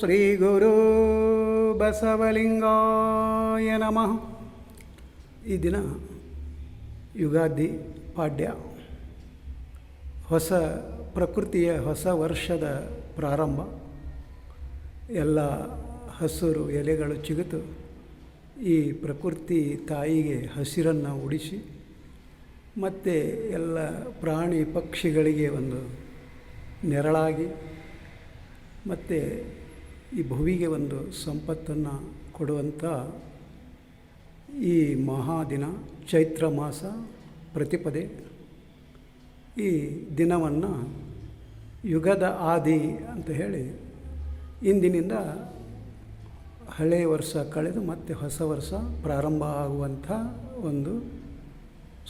ಶ್ರೀ ಗುರು ಬಸವಲಿಂಗಾಯ ನಮಃ. ಈ ದಿನ ಯುಗಾದಿ ಪಾಡ್ಯ, ಹೊಸ ಪ್ರಕೃತಿಯ ಹೊಸ ವರ್ಷದ ಪ್ರಾರಂಭ. ಎಲ್ಲ ಹಸಿರು ಎಲೆಗಳು ಚಿಗುತು ಈ ಪ್ರಕೃತಿ ತಾಯಿಗೆ ಹಸಿರನ್ನು ಉಡಿಸಿ, ಮತ್ತು ಎಲ್ಲ ಪ್ರಾಣಿ ಪಕ್ಷಿಗಳಿಗೆ ಒಂದು ನೆರಳಾಗಿ, ಮತ್ತು ಈ ಭುವಿಗೆ ಒಂದು ಸಂಪತ್ತನ್ನು ಕೊಡುವಂಥ ಈ ಮಹಾದಿನ ಚೈತ್ರ ಮಾಸ ಪ್ರತಿಪದೆ. ಈ ದಿನವನ್ನು ಯುಗದ ಆದಿ ಅಂತ ಹೇಳಿ, ಇಂದಿನಿಂದ ಹಳೆಯ ವರ್ಷ ಕಳೆದು ಮತ್ತೆ ಹೊಸ ವರ್ಷ ಪ್ರಾರಂಭ ಆಗುವಂಥ ಒಂದು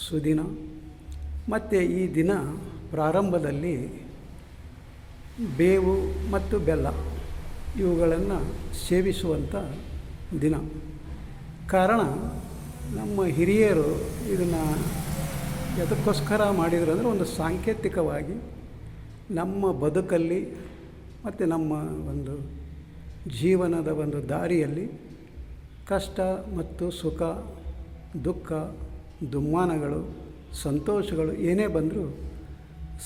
ಸುದಿನ. ಮತ್ತು ಈ ದಿನ ಪ್ರಾರಂಭದಲ್ಲಿ ಬೇವು ಮತ್ತು ಬೆಲ್ಲ ಇವುಗಳನ್ನು ಸೇವಿಸುವಂಥ ದಿನ. ಕಾರಣ, ನಮ್ಮ ಹಿರಿಯರು ಇದನ್ನು ಎದಕ್ಕೋಸ್ಕರ ಮಾಡಿದ್ರು ಅಂದರೆ, ಒಂದು ಸಾಂಕೇತಿಕವಾಗಿ ನಮ್ಮ ಬದುಕಲ್ಲಿ ಮತ್ತು ನಮ್ಮ ಒಂದು ಜೀವನದ ಒಂದು ದಾರಿಯಲ್ಲಿ ಕಷ್ಟ ಮತ್ತು ಸುಖ, ದುಃಖ, ದುಮ್ಮಾನಗಳು, ಸಂತೋಷಗಳು ಏನೇ ಬಂದರೂ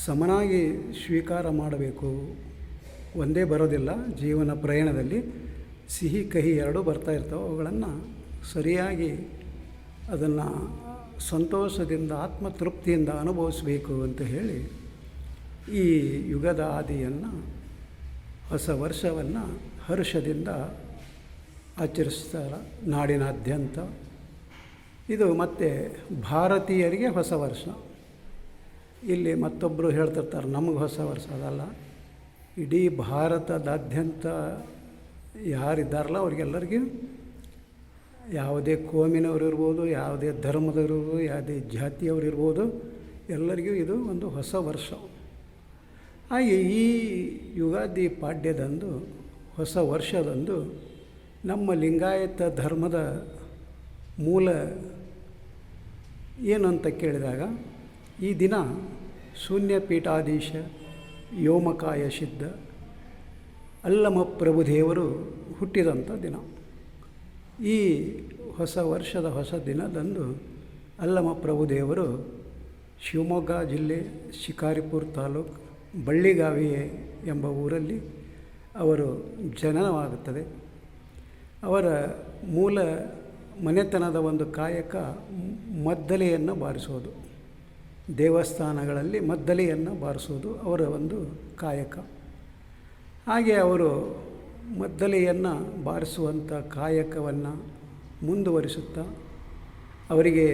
ಸಮನಾಗಿ ಸ್ವೀಕಾರ ಮಾಡಬೇಕು. ಒಂದೇ ಬರೋದಿಲ್ಲ, ಜೀವನ ಪ್ರಯಾಣದಲ್ಲಿ ಸಿಹಿ ಕಹಿ ಎರಡೂ ಬರ್ತಾಯಿರ್ತವೆ. ಅವುಗಳನ್ನು ಸರಿಯಾಗಿ ಅದನ್ನು ಸಂತೋಷದಿಂದ ಆತ್ಮತೃಪ್ತಿಯಿಂದ ಅನುಭವಿಸಬೇಕು ಅಂತ ಹೇಳಿ ಈ ಯುಗದ ಆದಿಯನ್ನು, ಹೊಸ ವರ್ಷವನ್ನು ಹರ್ಷದಿಂದ ಆಚರಿಸ್ತಾರೆ ನಾಡಿನಾದ್ಯಂತ. ಇದು ಮತ್ತು ಭಾರತೀಯರಿಗೆ ಹೊಸ ವರ್ಷ. ಇಲ್ಲಿ ಮತ್ತೊಬ್ಬರು ಹೇಳ್ತಿರ್ತಾರೆ ನಮಗೆ ಹೊಸ ವರ್ಷ. ಅದಲ್ಲ, ಇಡೀ ಭಾರತದಾದ್ಯಂತ ಯಾರಿದ್ದಾರಲ್ಲ ಅವ್ರಿಗೆಲ್ಲರಿಗೂ, ಯಾವುದೇ ಕೋಮಿನವರು ಇರ್ಬೋದು, ಯಾವುದೇ ಧರ್ಮದವರು ಇರ್ಬೋದು, ಯಾವುದೇ ಜಾತಿಯವರು ಇರ್ಬೋದು, ಎಲ್ಲರಿಗೂ ಇದು ಒಂದು ಹೊಸ ವರ್ಷ. ಹಾಗೆ ಈ ಯುಗಾದಿ ಪಾಡ್ಯದಂದು, ಹೊಸ ವರ್ಷದಂದು, ನಮ್ಮ ಲಿಂಗಾಯತ ಧರ್ಮದ ಮೂಲ ಏನು ಅಂತ ಕೇಳಿದಾಗ, ಈ ದಿನ ಶೂನ್ಯಪೀಠಾಧೀಶ ವ್ಯೋಮಕಾಯ ಸಿದ್ಧ ಅಲ್ಲಮ ಪ್ರಭುದೇವರು ಹುಟ್ಟಿದಂಥ ದಿನ. ಈ ಹೊಸ ವರ್ಷದ ಹೊಸ ದಿನದಂದು ಅಲ್ಲಮ ಪ್ರಭುದೇವರು ಶಿವಮೊಗ್ಗ ಜಿಲ್ಲೆ ಶಿಕಾರಿಪುರ ತಾಲೂಕು ಬಳ್ಳಿಗಾವಿ ಎಂಬ ಊರಲ್ಲಿ ಅವರು ಜನನವಾಗುತ್ತದೆ. ಅವರ ಮೂಲ ಮನೆತನದ ಒಂದು ಕಾಯಕ ಮದ್ದಲೆಯನ್ನು ಬಾರಿಸೋದು. ದೇವಸ್ಥಾನಗಳಲ್ಲಿ ಮದ್ದಲೆಯನ್ನು ಬಾರಿಸೋದು ಅವರ ಒಂದು ಕಾಯಕ. ಹಾಗೆ ಅವರು ಮದ್ದಲೆಯನ್ನು ಬಾರಿಸುವಂಥ ಕಾಯಕವನ್ನು ಮುಂದುವರಿಸುತ್ತಾ ಅವರಿಗೆ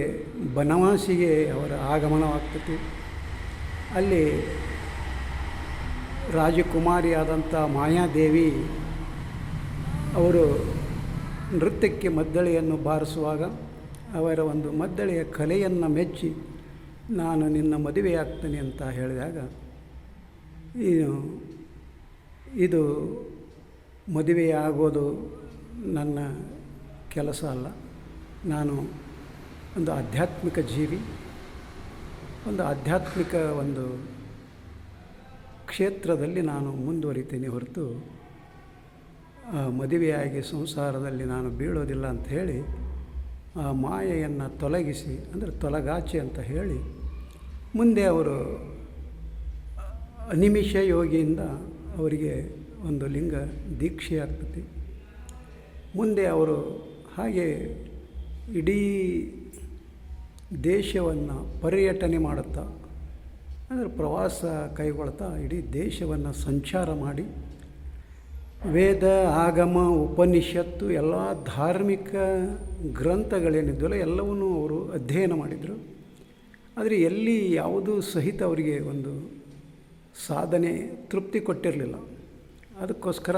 ಬನವಾಸಿಗೆ ಅವರ ಆಗಮನವಾಗ್ತದೆ. ಅಲ್ಲಿ ರಾಜಕುಮಾರಿಯಾದಂಥ ಮಾಯಾದೇವಿ ಅವರು ನೃತ್ಯಕ್ಕೆ ಮದ್ದಳೆಯನ್ನು ಬಾರಿಸುವಾಗ ಅವರ ಒಂದು ಮದ್ದಳೆಯ ಕಲೆಯನ್ನು ಮೆಚ್ಚಿ, ನಾನು ನಿನ್ನ ಮದುವೆಯಾಗ್ತೇನೆ ಅಂತ ಹೇಳಿದಾಗ, ಇದು ಮದುವೆಯಾಗೋದು ನನ್ನ ಕೆಲಸ ಅಲ್ಲ, ನಾನು ಒಂದು ಆಧ್ಯಾತ್ಮಿಕ ಜೀವಿ, ಒಂದು ಆಧ್ಯಾತ್ಮಿಕ ಒಂದು ಕ್ಷೇತ್ರದಲ್ಲಿ ನಾನು ಮುಂದುವರಿತೀನಿ ಹೊರತು ಮದುವೆಯಾಗಿ ಸಂಸಾರದಲ್ಲಿ ನಾನು ಬೀಳೋದಿಲ್ಲ ಅಂತ ಹೇಳಿ ಆ ಮಾಯೆಯನ್ನು ತೊಲಗಿಸಿ, ಅಂದರೆ ತೊಲಗಾಚೆ ಅಂತ ಹೇಳಿ, ಮುಂದೆ ಅವರು ಅನಿಮಿಷ ಯೋಗಿಯಿಂದ ಅವರಿಗೆ ಒಂದು ಲಿಂಗ ದೀಕ್ಷೆ ಆಗ್ತದೆ. ಮುಂದೆ ಅವರು ಹಾಗೆ ಇಡೀ ದೇಶವನ್ನು ಪರ್ಯಟನೆ ಮಾಡುತ್ತಾ, ಅಂದರೆ ಪ್ರವಾಸ ಕೈಗೊಳ್ತಾ ಇಡೀ ದೇಶವನ್ನು ಸಂಚಾರ ಮಾಡಿ, ವೇದ, ಆಗಮ, ಉಪನಿಷತ್ತು ಎಲ್ಲ ಧಾರ್ಮಿಕ ಗ್ರಂಥಗಳೇನಿದ್ದಲ್ಲ ಎಲ್ಲವನ್ನೂ ಅವರು ಅಧ್ಯಯನ ಮಾಡಿದರು. ಆದರೆ ಎಲ್ಲಿ ಯಾವುದೂ ಸಹಿತ ಅವರಿಗೆ ಒಂದು ಸಾಧನೆ ತೃಪ್ತಿ ಕೊಟ್ಟಿರಲಿಲ್ಲ. ಅದಕ್ಕೋಸ್ಕರ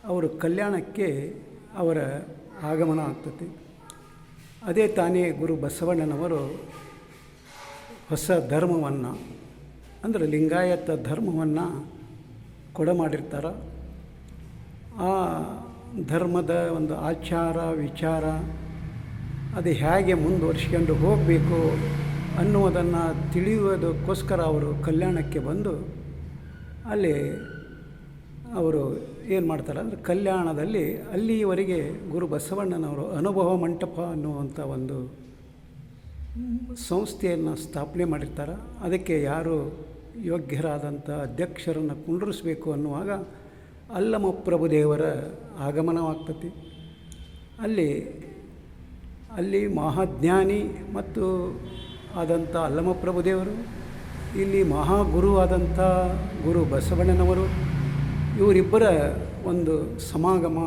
ಅವರು ಕಲ್ಯಾಣಕ್ಕೆ ಅವರ ಆಗಮನ ಆಗ್ತದೆ. ಅದೇ ತಾನೇ ಗುರು ಬಸವಣ್ಣನವರು ಹೊಸ ಧರ್ಮವನ್ನು, ಅಂದರೆ ಲಿಂಗಾಯತ ಧರ್ಮವನ್ನು ಕೊಡಮಾಡಿರ್ತಾರೆ. ಆ ಧರ್ಮದ ಒಂದು ಆಚಾರ ವಿಚಾರ ಅದು ಹೇಗೆ ಮುಂದುವರಿಸ್ಕೊಂಡು ಹೋಗಬೇಕು ಅನ್ನುವುದನ್ನು ತಿಳಿಯುವುದಕ್ಕೋಸ್ಕರ ಅವರು ಕಲ್ಯಾಣಕ್ಕೆ ಬಂದು ಅಲ್ಲಿ ಅವರು ಏನು ಮಾಡ್ತಾರೆ ಅಂದರೆ ಕಲ್ಯಾಣದಲ್ಲಿ ಅಲ್ಲಿಯವರೆಗೆ ಗುರು ಬಸವಣ್ಣನವರು ಅನುಭವ ಮಂಟಪ ಅನ್ನುವಂಥ ಒಂದು ಸಂಸ್ಥೆಯನ್ನು ಸ್ಥಾಪನೆ ಮಾಡಿರ್ತಾರೆ. ಅದಕ್ಕೆ ಯಾರು ಯೋಗ್ಯರಾದಂಥ ಅಧ್ಯಕ್ಷರನ್ನು ಕುಂಡ್ರಿಸಬೇಕು ಅನ್ನುವಾಗ ಅಲ್ಲಮಪ್ರಭುದೇವರ ಆಗಮನವಾಗ್ತತಿ. ಅಲ್ಲಿ ಮಹಾಜ್ಞಾನಿ ಮತ್ತು ಆದಂಥ ಅಲ್ಲಮಪ್ರಭುದೇವರು, ಇಲ್ಲಿ ಮಹಾಗುರು ಆದಂಥ ಗುರು ಬಸವಣ್ಣನವರು, ಇವರಿಬ್ಬರ ಒಂದು ಸಮಾಗಮ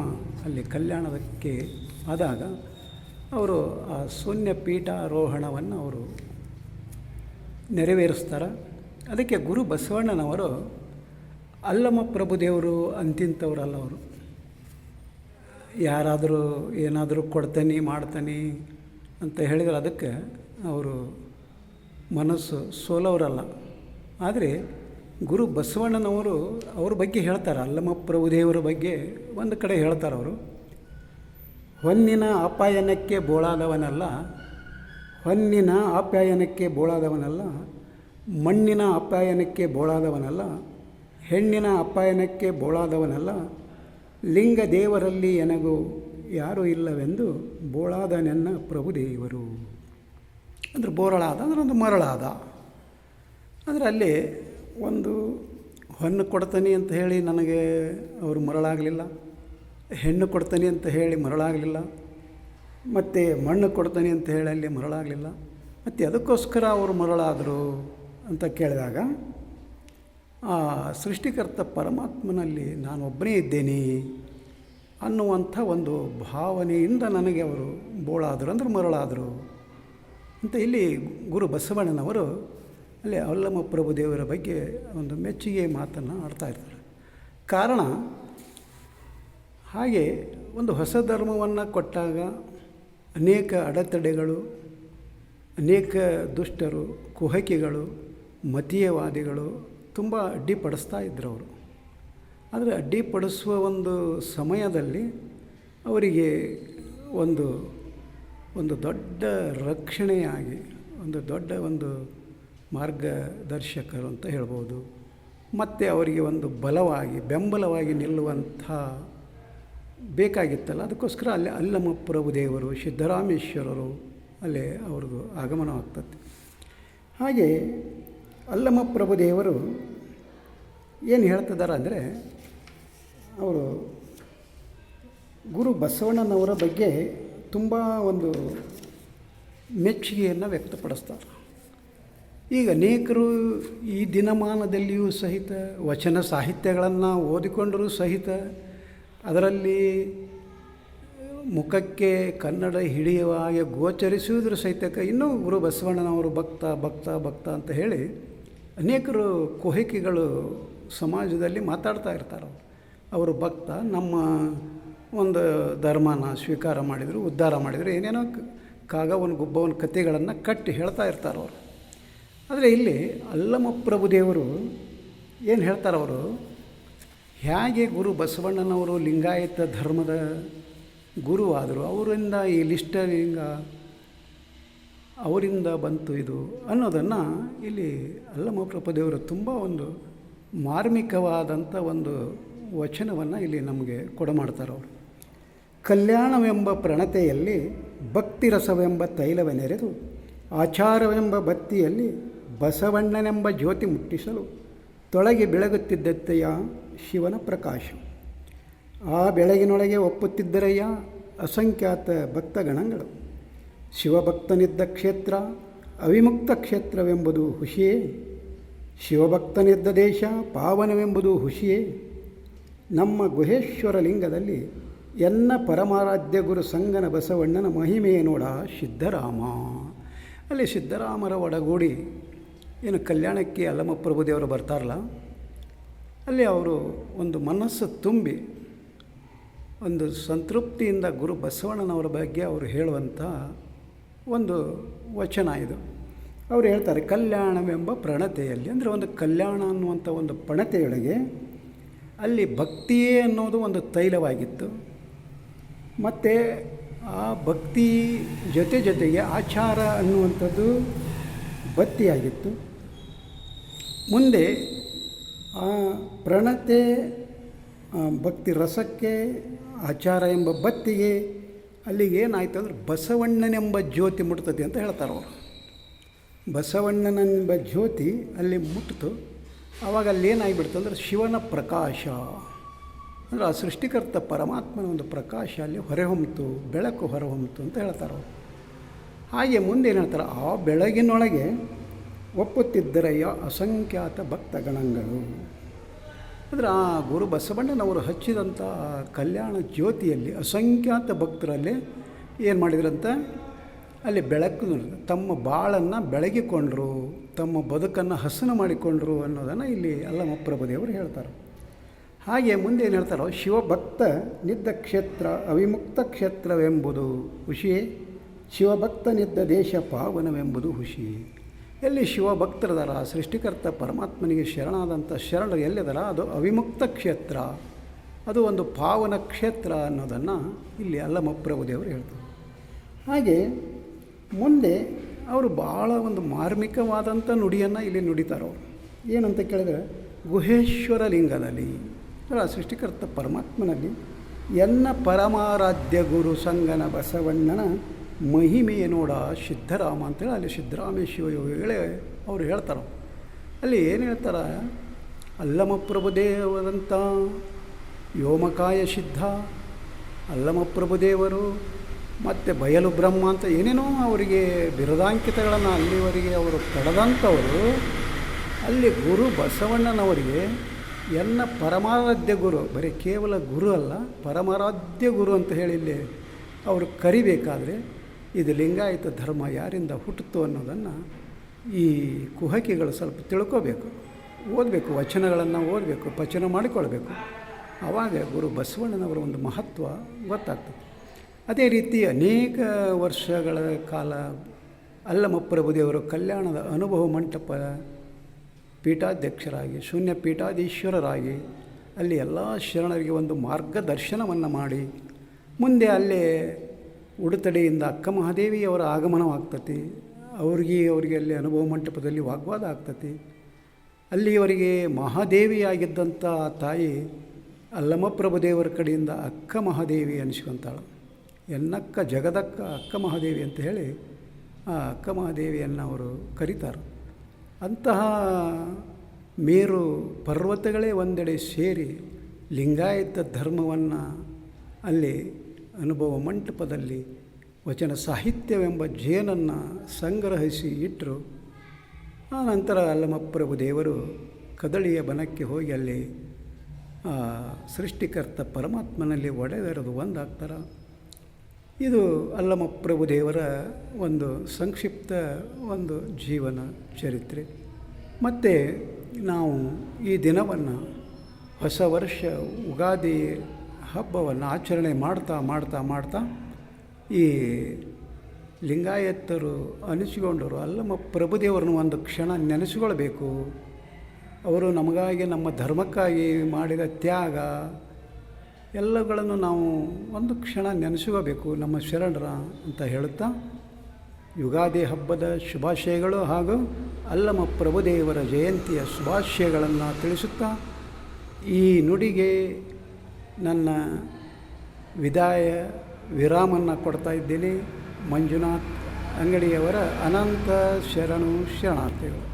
ಅಲ್ಲಿ ಕಲ್ಯಾಣಕ್ಕೆ ಆದಾಗ ಅವರು ಆ ಶೂನ್ಯ ಪೀಠಾರೋಹಣವನ್ನು ಅವರು ನೆರವೇರಿಸ್ತಾರೆ. ಅದಕ್ಕೆ ಗುರು ಬಸವಣ್ಣನವರು ಅಲ್ಲಮಪ್ರಭುದೇವರು ಅಂತಿಂಥವ್ರಲ್ಲ. ಅವರು ಯಾರಾದರೂ ಏನಾದರೂ ಕೊಡ್ತಾನೆ ಮಾಡ್ತಾನೆ ಅಂತ ಹೇಳಿದರೆ ಅದಕ್ಕೆ ಅವರು ಮನಸ್ಸು ಸೋಲವರಲ್ಲ. ಆದರೆ ಗುರು ಬಸವಣ್ಣನವರು ಅವ್ರ ಬಗ್ಗೆ ಹೇಳ್ತಾರೆ. ಅಲ್ಲಮಪ್ರಭುದೇವರ ಬಗ್ಗೆ ಒಂದು ಕಡೆ ಹೇಳ್ತಾರೆ ಅವರು, ಹೊನ್ನಿನ ಆಪ್ಯಾಯನಕ್ಕೆ ಬೋಳಾದವನಲ್ಲ, ಹೊನ್ನಿನ ಆಪ್ಯಾಯನಕ್ಕೆ ಬೋಳಾದವನಲ್ಲ, ಮಣ್ಣಿನ ಆಪ್ಯಾಯನಕ್ಕೆ ಬೋಳಾದವನಲ್ಲ, ಹೆಣ್ಣಿನ ಆಪ್ಯಾಯನಕ್ಕೆ ಬೋಳಾದವನಲ್ಲ, ಲಿಂಗ ದೇವರಲ್ಲಿ ಎನಗೂ ಯಾರೂ ಇಲ್ಲವೆಂದು ಬೋಳಾದ ನನ್ನ ಪ್ರಭುದೇವರು. ಅಂದರೆ ಬೋರಳಾದ ಅಂದರೆ ಒಂದು ಮರಳಾದ. ಅಂದರೆ ಅಲ್ಲಿ ಒಂದು ಹೊನ್ನು ಕೊಡ್ತಾನೆ ಅಂತ ಹೇಳಿ ನನಗೆ ಅವರು ಮರಳಾಗಲಿಲ್ಲ, ಹೆಣ್ಣು ಕೊಡ್ತಾನೆ ಅಂತ ಹೇಳಿ ಮರಳಾಗಲಿಲ್ಲ, ಮತ್ತು ಮಣ್ಣು ಕೊಡ್ತಾನೆ ಅಂತ ಹೇಳಿ ಅಲ್ಲಿ ಮರಳಾಗಲಿಲ್ಲ. ಮತ್ತು ಅದಕ್ಕೋಸ್ಕರ ಅವರು ಮರಳಾದರು ಅಂತ ಕೇಳಿದಾಗ ಆ ಸೃಷ್ಟಿಕರ್ತ ಪರಮಾತ್ಮನಲ್ಲಿ ನಾನೊಬ್ಬನೇ ಇದ್ದೇನೆ ಅನ್ನುವಂಥ ಒಂದು ಭಾವನೆಯಿಂದ ನನಗೆ ಅವರು ಬೋಳಾದರು ಅಂದ್ರೆ ಮರಳಾದರು ಅಂತ ಇಲ್ಲಿ ಗುರು ಬಸವಣ್ಣನವರು ಅಲ್ಲಿ ಅಲ್ಲಮಪ್ರಭುದೇವರ ಬಗ್ಗೆ ಒಂದು ಮೆಚ್ಚುಗೆ ಮಾತನ್ನು ಆಡ್ತಾ ಇರ್ತಾರೆ. ಕಾರಣ ಹಾಗೆ ಒಂದು ಹೊಸ ಧರ್ಮವನ್ನು ಕೊಟ್ಟಾಗ ಅನೇಕ ಅಡೆತಡೆಗಳು, ಅನೇಕ ದುಷ್ಟರು, ಕುಹಕಿಗಳು, ಮತೀಯವಾದಿಗಳು ತುಂಬ ಅಡ್ಡಿಪಡಿಸ್ತಾ ಇದ್ದರು ಅವರು. ಆದರೆ ಅಡ್ಡಿಪಡಿಸುವ ಒಂದು ಸಮಯದಲ್ಲಿ ಅವರಿಗೆ ಒಂದು ದೊಡ್ಡ ರಕ್ಷಣೆಯಾಗಿ ಒಂದು ದೊಡ್ಡ ಒಂದು ಮಾರ್ಗದರ್ಶಕರು ಅಂತ ಹೇಳ್ಬೋದು. ಮತ್ತು ಅವರಿಗೆ ಒಂದು ಬಲವಾಗಿ ಬೆಂಬಲವಾಗಿ ನಿಲ್ಲುವಂಥ ಬೇಕಾಗಿತ್ತಲ್ಲ, ಅದಕ್ಕೋಸ್ಕರ ಅಲ್ಲಿ ಅಲ್ಲಮಪ್ರಭುದೇವರು, ಸಿದ್ದರಾಮೇಶ್ವರರು ಅಲ್ಲೇ ಅವ್ರದ್ದು ಆಗಮನವಾಗ್ತದೆ. ಹಾಗೆ ಅಲ್ಲಮಪ್ರಭುದೇವರು ಏನು ಹೇಳ್ತಿದ್ದಾರೆ ಅಂದರೆ, ಅವರು ಗುರು ಬಸವಣ್ಣನವರ ಬಗ್ಗೆ ತುಂಬ ಒಂದು ಮೆಚ್ಚುಗೆಯನ್ನು ವ್ಯಕ್ತಪಡಿಸ್ತಾರೆ. ಈಗ ಅನೇಕರು ಈ ದಿನಮಾನದಲ್ಲಿಯೂ ಸಹಿತ ವಚನ ಸಾಹಿತ್ಯಗಳನ್ನು ಓದಿಕೊಂಡರೂ ಸಹಿತ ಅದರಲ್ಲಿ ಮುಖಕ್ಕೆ ಕನ್ನಡ ಹಿಡಿಯುವ ಹಾಗೆ ಗೋಚರಿಸುವುದ್ರ ಸಹಿತಕ್ಕೆ ಇನ್ನೂ ಗುರು ಬಸವಣ್ಣನವರು ಭಕ್ತ ಅಂತ ಹೇಳಿ ಅನೇಕರು ಕುಹಕಿಗಳು ಸಮಾಜದಲ್ಲಿ ಮಾತಾಡ್ತಾ ಇರ್ತಾರೆ. ಅವರು ಭಕ್ತ, ನಮ್ಮ ಒಂದು ಧರ್ಮನ ಸ್ವೀಕಾರ ಮಾಡಿದರು, ಉದ್ಧಾರ ಮಾಡಿದರು, ಏನೇನೋ ಕಾಗವನ ಗುಬ್ಬವನ ಕಥೆಗಳನ್ನು ಕಟ್ಟಿ ಹೇಳ್ತಾ ಇರ್ತಾರೆ ಅವರು. ಆದರೆ ಇಲ್ಲಿ ಅಲ್ಲಮಪ್ರಭುದೇವರು ಏನು ಹೇಳ್ತಾರೆ, ಅವರು ಹೇಗೆ ಗುರು ಬಸವಣ್ಣನವರು ಲಿಂಗಾಯತ ಧರ್ಮದ ಗುರುವಾದರು, ಅವರಿಂದ ಈ ಲಿಂಗ ಅವರಿಂದ ಬಂತು ಇದು ಅನ್ನೋದನ್ನು ಇಲ್ಲಿ ಅಲ್ಲಮಪ್ರಭುದೇವರು ತುಂಬ ಒಂದು ಮಾರ್ಮಿಕವಾದಂಥ ಒಂದು ವಚನವನ್ನು ಇಲ್ಲಿ ನಮಗೆ ಕೊಡಮಾಡ್ತಾರೆ ಅವರು. ಕಲ್ಯಾಣವೆಂಬ ಪ್ರಣತೆಯಲ್ಲಿ ಭಕ್ತಿ ರಸವೆಂಬ ತೈಲವನೆರೆದು ಆಚಾರವೆಂಬ ಬತ್ತಿಯಲ್ಲಿ ಬಸವಣ್ಣನೆಂಬ ಜ್ಯೋತಿ ಮುಟ್ಟಿಸಲು ತೊಳಗಿ ಬೆಳಗುತ್ತಿದ್ದತ್ತೆಯ ಶಿವನ ಪ್ರಕಾಶ. ಆ ಬೆಳಗಿನೊಳಗೆ ಒಪ್ಪುತ್ತಿದ್ದರಯ್ಯ ಅಸಂಖ್ಯಾತ ಭಕ್ತಗಣಗಳು. ಶಿವಭಕ್ತನಿದ್ದ ಕ್ಷೇತ್ರ ಅವಿಮುಕ್ತ ಕ್ಷೇತ್ರವೆಂಬುದು ಹುಷಿಯೇ, ಶಿವಭಕ್ತನಿದ್ದ ದೇಶ ಪಾವನವೆಂಬುದು ಹುಷಿಯೇ. ನಮ್ಮ ಗುಹೇಶ್ವರ ಲಿಂಗದಲ್ಲಿ ಎನ್ನ ಪರಮಾರಾಧ್ಯ ಗುರು ಸಂಗನ ಬಸವಣ್ಣನ ಮಹಿಮೆಯೇ ನೋಡ ಸಿದ್ದರಾಮ. ಅಲ್ಲಿ ಸಿದ್ದರಾಮರ ಒಡಗೂಡಿ ಏನು ಕಲ್ಯಾಣಕ್ಕೆ ಅಲ್ಲಮಪ್ರಭುದೇವರು ಬರ್ತಾರಲ್ಲ, ಅಲ್ಲಿ ಅವರು ಒಂದು ಮನಸ್ಸು ತುಂಬಿ ಒಂದು ಸಂತೃಪ್ತಿಯಿಂದ ಗುರು ಬಸವಣ್ಣನವರ ಬಗ್ಗೆ ಅವರು ಹೇಳುವಂಥ ಒಂದು ವಚನ ಇದು. ಅವರು ಹೇಳ್ತಾರೆ, ಕಲ್ಯಾಣವೆಂಬ ಪ್ರಣತೆಯಲ್ಲಿ, ಅಂದರೆ ಒಂದು ಕಲ್ಯಾಣ ಅನ್ನುವಂಥ ಒಂದು ಪಣತೆಯೊಳಗೆ ಅಲ್ಲಿ ಭಕ್ತಿಯೇ ಅನ್ನೋದು ಒಂದು ತೈಲವಾಗಿತ್ತು. ಮತ್ತು ಆ ಭಕ್ತಿ ಜೊತೆಗೆ ಆಚಾರ ಅನ್ನುವಂಥದ್ದು ಬತ್ತಿಯಾಗಿತ್ತು. ಮುಂದೆ ಆ ಪ್ರಣತೆ ಭಕ್ತಿ ರಸಕ್ಕೆ ಆಚಾರ ಎಂಬ ಬತ್ತಿಗೆ ಅಲ್ಲಿಗೆ ಏನಾಯ್ತು ಅಂದ್ರೆ ಬಸವಣ್ಣನೆಂಬ ಜ್ಯೋತಿ ಮುಟ್ತದೆ ಅಂತ ಹೇಳ್ತಾರೆ ಅವರು. ಬಸವಣ್ಣನೆಂಬ ಜ್ಯೋತಿ ಅಲ್ಲಿ ಮುಟ್ಟಿತು. ಆವಾಗ ಅಲ್ಲೇನಾಗಿಬಿಡ್ತು ಅಂದ್ರೆ ಶಿವನ ಪ್ರಕಾಶ ಅಂದರೆ ಆ ಸೃಷ್ಟಿಕರ್ತ ಪರಮಾತ್ಮನ ಒಂದು ಪ್ರಕಾಶ ಅಲ್ಲಿ ಹೊರಹೊಮ್ಮಿತು, ಬೆಳಕು ಹೊರಹೊಮ್ಮಿತು ಅಂತ ಹೇಳ್ತಾರೆ ಅವರು. ಹಾಗೆ ಮುಂದೆ ಏನು ಹೇಳ್ತಾರೆ, ಆ ಬೆಳಗಿನೊಳಗೆ ಒಪ್ಪುತ್ತಿದ್ದರಯ್ಯ ಅಸಂಖ್ಯಾತ ಭಕ್ತಗಣಗಳು. ಅಂದರೆ ಆ ಗುರು ಬಸವಣ್ಣನವರು ಹಚ್ಚಿದಂಥ ಕಲ್ಯಾಣ ಜ್ಯೋತಿಯಲ್ಲಿ ಅಸಂಖ್ಯಾತ ಭಕ್ತರಲ್ಲಿ ಏನು ಮಾಡಿದ್ರಂತ, ಅಲ್ಲಿ ಬೆಳಕು ತಮ್ಮ ಬಾಳನ್ನು ಬೆಳಗಿಕೊಂಡ್ರು, ತಮ್ಮ ಬದುಕನ್ನು ಹಸನು ಮಾಡಿಕೊಂಡ್ರು ಅನ್ನೋದನ್ನು ಇಲ್ಲಿ ಅಲ್ಲಮಪ್ರಭುದೇವರು ಹೇಳ್ತಾರೆ. ಹಾಗೆ ಮುಂದೆ ಏನು ಹೇಳ್ತಾರೋ, ಶಿವಭಕ್ತ ನಿದ್ದ ಕ್ಷೇತ್ರ ಅವಿಮುಕ್ತ ಕ್ಷೇತ್ರವೆಂಬುದು ಹುಷಿಯೇ, ಶಿವಭಕ್ತ ನಿದ್ದ ದೇಶ ಪಾವನವೆಂಬುದು ಹುಷಿಯೇ. ಎಲ್ಲಿ ಶಿವಭಕ್ತರದಾರ, ಸೃಷ್ಟಿಕರ್ತ ಪರಮಾತ್ಮನಿಗೆ ಶರಣಾದಂಥ ಶರಣರು ಎಲ್ಲಿದಾರ, ಅದು ಅವಿಮುಕ್ತ ಕ್ಷೇತ್ರ, ಅದು ಒಂದು ಪಾವನ ಕ್ಷೇತ್ರ ಅನ್ನೋದನ್ನು ಇಲ್ಲಿ ಅಲ್ಲಮಪ್ರಭುದೇವರು ಹೇಳ್ತಾರೆ. ಹಾಗೆ ಮುಂದೆ ಅವರು ಭಾಳ ಒಂದು ಮಾರ್ಮಿಕವಾದಂಥ ನುಡಿಯನ್ನು ಇಲ್ಲಿ ನುಡಿತಾರೆ. ಅವರು ಏನಂತ ಕೇಳಿದರೆ, ಗುಹೇಶ್ವರ ಲಿಂಗದಲ್ಲಿ ಆ ಸೃಷ್ಟಿಕರ್ತ ಪರಮಾತ್ಮನಲ್ಲಿ ಎನ್ನ ಪರಮಾರಾಧ್ಯ ಗುರು ಸಂಗನ ಬಸವಣ್ಣನ ಮಹಿಮೆಯ ನೋಡ ಸಿದ್ಧರಾಮ ಅಂತೇಳಿ ಅಲ್ಲಿ ಸಿದ್ದರಾಮೇಶ್ವರ ಯೋಗಿಗಳೇ ಅವರು ಹೇಳ್ತಾರೆ. ಅಲ್ಲಿ ಏನು ಹೇಳ್ತಾರೆ, ಅಲ್ಲಮಪ್ರಭುದೇವರಂಥ ವ್ಯೋಮಕಾಯ ಸಿದ್ಧ ಅಲ್ಲಮಪ್ರಭುದೇವರು ಮತ್ತು ಬಯಲು ಬ್ರಹ್ಮ ಅಂತ ಏನೇನೋ ಅವರಿಗೆ ಬಿರುದಾಂಕಿತಗಳನ್ನು ಅಲ್ಲಿವರೆಗೆ ಅವರು ಪಡೆದಂಥವರು, ಅಲ್ಲಿ ಗುರು ಬಸವಣ್ಣನವರಿಗೆ ಎನ್ನ ಪರಮಾರಾಧ್ಯ ಗುರು, ಬರೀ ಕೇವಲ ಗುರು ಅಲ್ಲ, ಪರಮಾರಾಧ್ಯ ಗುರು ಅಂತ ಹೇಳಿ ಇಲ್ಲಿ ಅವರು ಕರಿಬೇಕಾದ್ರೆ ಇದು ಲಿಂಗಾಯತ ಧರ್ಮ ಯಾರಿಂದ ಹುಟ್ಟಿತು ಅನ್ನೋದನ್ನು ಈ ಕುಹಕಿಗಳು ಸ್ವಲ್ಪ ತಿಳ್ಕೋಬೇಕು, ಓದಬೇಕು, ವಚನಗಳನ್ನು ಓದಬೇಕು, ಪಚನ ಮಾಡಿಕೊಳ್ಬೇಕು. ಆವಾಗ ಗುರು ಬಸವಣ್ಣನವರ ಒಂದು ಮಹತ್ವ ಗೊತ್ತಾಗ್ತದೆ. ಅದೇ ರೀತಿ ಅನೇಕ ವರ್ಷಗಳ ಕಾಲ ಅಲ್ಲಮಪ್ರಭುದೇವರು ಕಲ್ಯಾಣದ ಅನುಭವ ಮಂಟಪ ಪೀಠಾಧ್ಯಕ್ಷರಾಗಿ, ಶೂನ್ಯ ಪೀಠಾಧೀಶ್ವರರಾಗಿ ಅಲ್ಲಿ ಎಲ್ಲ ಶರಣರಿಗೆ ಒಂದು ಮಾರ್ಗದರ್ಶನವನ್ನು ಮಾಡಿ, ಮುಂದೆ ಅಲ್ಲೇ ಉಡುತಡೆಯಿಂದ ಅಕ್ಕ ಮಹಾದೇವಿಯವರ ಆಗಮನವಾಗ್ತತಿ. ಅವರಿಗೆ ಅಲ್ಲಿ ಅನುಭವ ಮಂಟಪದಲ್ಲಿ ವಾಗ್ವಾದ ಆಗ್ತತಿ. ಅಲ್ಲಿಯವರಿಗೆ ಮಹಾದೇವಿಯಾಗಿದ್ದಂಥ ತಾಯಿ ಅಲ್ಲಮಪ್ರಭುದೇವರ ಕಡೆಯಿಂದ ಅಕ್ಕ ಮಹಾದೇವಿ ಅನಿಸ್ಕೊಂತಾಳೆ. ಎನ್ನಕ್ಕ ಜಗದಕ್ಕ ಅಕ್ಕ ಮಹಾದೇವಿ ಅಂತ ಹೇಳಿ ಆ ಅಕ್ಕ ಮಹಾದೇವಿಯನ್ನು ಅವರು ಕರೀತಾರೆ. ಅಂತಹ ಮೇರು ಪರ್ವತಗಳೇ ಒಂದೆಡೆ ಸೇರಿ ಲಿಂಗಾಯತ ಧರ್ಮವನ್ನು ಅಲ್ಲಿ ಅನುಭವ ಮಂಟಪದಲ್ಲಿ ವಚನ ಸಾಹಿತ್ಯವೆಂಬ ಜೇನನ್ನು ಸಂಗ್ರಹಿಸಿ ಇಟ್ಟರು. ಆ ನಂತರ ಅಲ್ಲಮಪ್ರಭುದೇವರು ಕದಳಿಯ ಬನಕ್ಕೆ ಹೋಗಿ ಅಲ್ಲಿ ಸೃಷ್ಟಿಕರ್ತ ಪರಮಾತ್ಮನಲ್ಲಿ ಒಡೆದೆರೆದು ಒಂದಾಗ್ತಾರೆ. ಇದು ಅಲ್ಲಮಪ್ರಭುದೇವರ ಒಂದು ಸಂಕ್ಷಿಪ್ತ ಒಂದು ಜೀವನ ಚರಿತ್ರೆ. ಮತ್ತು ನಾವು ಈ ದಿನವನ್ನು ಹೊಸ ವರ್ಷ ಉಗಾದಿ ಹಬ್ಬವನ್ನು ಆಚರಣೆ ಮಾಡ್ತಾ ಈ ಲಿಂಗಾಯತರು ಅನಿಸಿಕೊಂಡವರು ಅಲ್ಲಮಪ್ರಭುದೇವರನ್ನು ಒಂದು ಕ್ಷಣ ನೆನೆಸಿಕೊಳ್ಬೇಕು. ಅವರು ನಮಗಾಗಿ, ನಮ್ಮ ಧರ್ಮಕ್ಕಾಗಿ ಮಾಡಿದ ತ್ಯಾಗ ಎಲ್ಲಗಳನ್ನು ನಾವು ಒಂದು ಕ್ಷಣ ನೆನೆಸ್ಕೋಬೇಕು ನಮ್ಮ ಶರಣರ ಅಂತ ಹೇಳುತ್ತಾ, ಯುಗಾದಿ ಹಬ್ಬದ ಶುಭಾಶಯಗಳು ಹಾಗೂ ಅಲ್ಲಮಪ್ರಭುದೇವರ ಜಯಂತಿಯ ಶುಭಾಶಯಗಳನ್ನು ತಿಳಿಸುತ್ತಾ ಈ ನುಡಿಗೆ ನನ್ನ ವಿರಾಮನ್ನು ಕೊಡ್ತಾ ಇದ್ದೀನಿ. ಮಂಜುನಾಥ್ ಅಂಗಡಿಯವರ ಅನಂತ ಶರಣಾರ್ಥಿಗಳು.